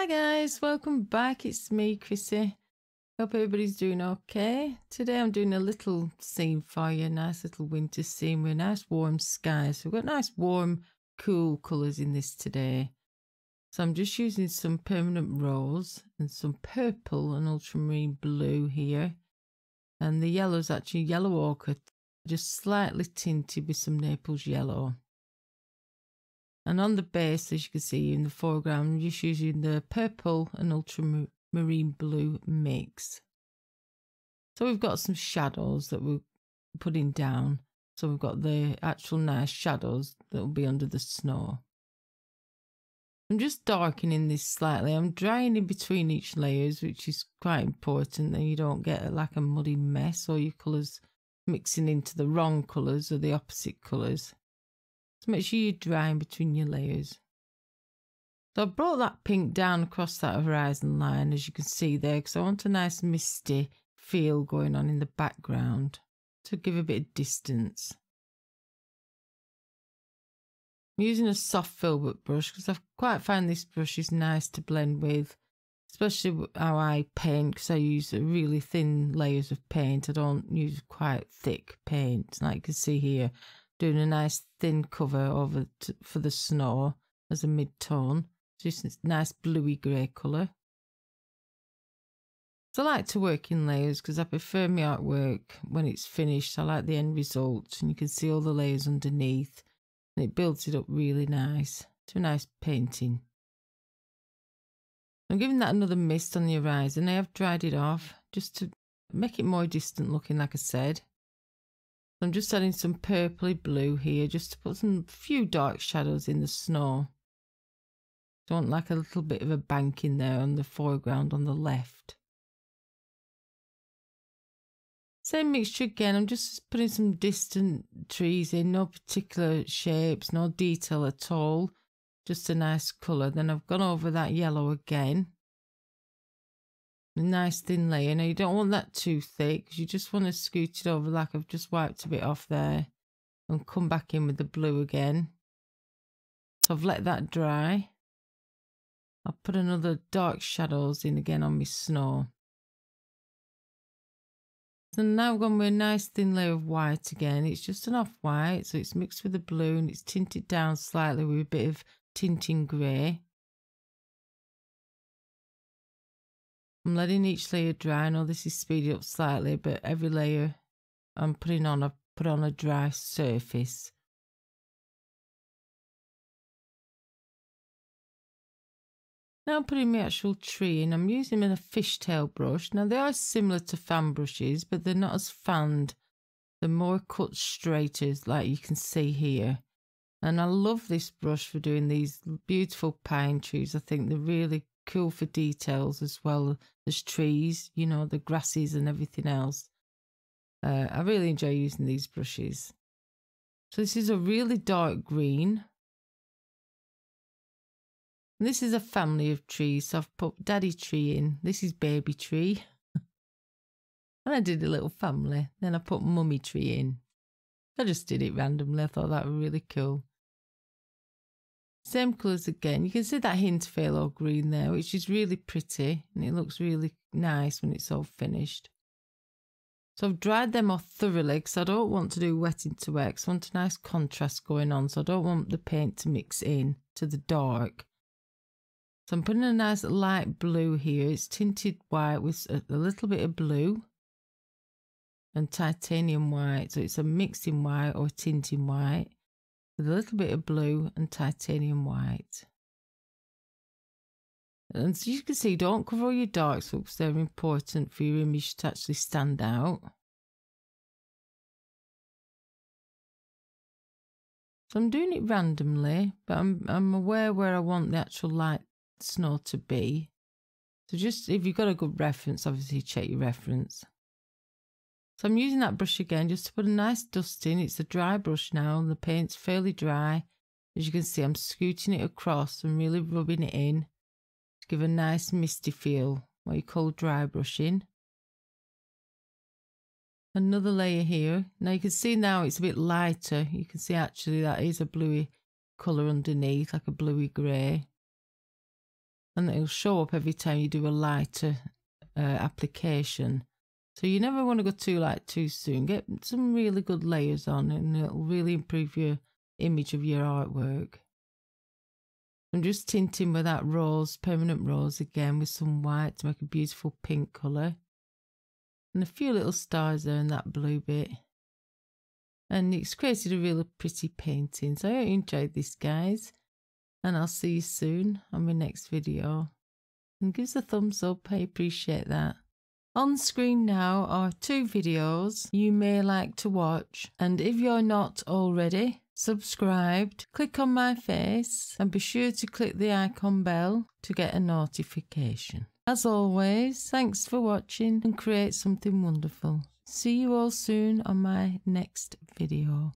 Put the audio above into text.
Hi guys, welcome back. It's me, Chrissy. Hope everybody's doing okay. Today I'm doing a little scene for you, nice little winter scene with nice warm skies. We've got nice warm, cool colours in this today. So I'm just using some permanent rose and some purple and ultramarine blue here. And the yellow is actually yellow ochre, just slightly tinted with some Naples yellow. And on the base, as you can see in the foreground, I'm just using the purple and ultramarine blue mix. So we've got some shadows that we're putting down. So we've got the actual nice shadows that will be under the snow. I'm just darkening this slightly. I'm drying in between each layers, which is quite important. Then you don't get like a muddy mess or your colours mixing into the wrong colours or the opposite colours. So make sure you're drying between your layers. So I brought that pink down across that horizon line, as you can see there, because I want a nice misty feel going on in the background to give a bit of distance. I'm using a soft filbert brush because I quite find this brush is nice to blend with, especially how I paint, because I use really thin layers of paint. I don't use quite thick paint, like you can see here. Doing a nice thin cover over for the snow as a mid-tone. Just a nice bluey grey colour. So I like to work in layers because I prefer my artwork when it's finished. I like the end result, and you can see all the layers underneath, and it builds it up really nice to a nice painting. I'm giving that another mist on the horizon. I have dried it off just to make it more distant looking, like I said. I'm just adding some purpley blue here just to put some few dark shadows in the snow. I want like a little bit of a bank in there on the foreground on the left. Same mixture again. I'm just putting some distant trees in, no particular shapes, no detail at all. Just a nice colour. Then I've gone over that yellow again. A nice thin layer. Now you don't want that too thick because you just want to scoot it over like I've just wiped a bit off there and come back in with the blue again. So I've let that dry. I'll put another dark shadows in again on my snow. So now I've gone with a nice thin layer of white again. It's just an off-white, so it's mixed with the blue and it's tinted down slightly with a bit of tinting grey. I'm letting each layer dry. I know this is speeded up slightly, but every layer I'm putting on, I've put on a dry surface. Now I'm putting my actual tree in. I'm using a fishtail brush. Now they are similar to fan brushes, but they're not as fanned. They're more cut straighter, like you can see here. And I love this brush for doing these beautiful pine trees. I think they're really cool for details as well as trees, you know, the grasses and everything else. I really enjoy using these brushes. So this is a really dark green. And this is a family of trees. So I've put daddy tree in. This is baby tree. And I did a little family. Then I put mummy tree in. I just did it randomly. I thought that was really cool. Same colours again. You can see that hint of phthalo green there, which is really pretty. And it looks really nice when it's all finished. So I've dried them off thoroughly because I don't want to do wet into wet. I want a nice contrast going on. So I don't want the paint to mix in to the dark. So I'm putting a nice light blue here. It's tinted white with a little bit of blue and titanium white. So it's a mixing white or tinting white with a little bit of blue and titanium white. And so you can see, don't cover all your darks because they're important for your image to actually stand out. So I'm doing it randomly, but I'm aware where I want the actual light snow to be. So just, if you've got a good reference, obviously check your reference. So I'm using that brush again just to put a nice dust in. It's a dry brush now and the paint's fairly dry. As you can see, I'm scooting it across and really rubbing it in to give a nice misty feel, what you call dry brushing. Another layer here. Now you can see now it's a bit lighter. You can see actually that is a bluey colour underneath, like a bluey grey. and it'll show up every time you do a lighter application. So you never want to go too light too soon. Get some really good layers on, and it'll really improve your image of your artwork. I'm just tinting with that rose, permanent rose again, with some white to make a beautiful pink colour. And a few little stars there in that blue bit. And it's created a really pretty painting. So I hope you enjoyed this, guys. And I'll see you soon on my next video. And give us a thumbs up, I appreciate that. On screen now are 2 videos you may like to watch. And if you're not already subscribed, click on my face and be sure to click the icon bell to get a notification. As always, thanks for watching and create something wonderful. See you all soon on my next video.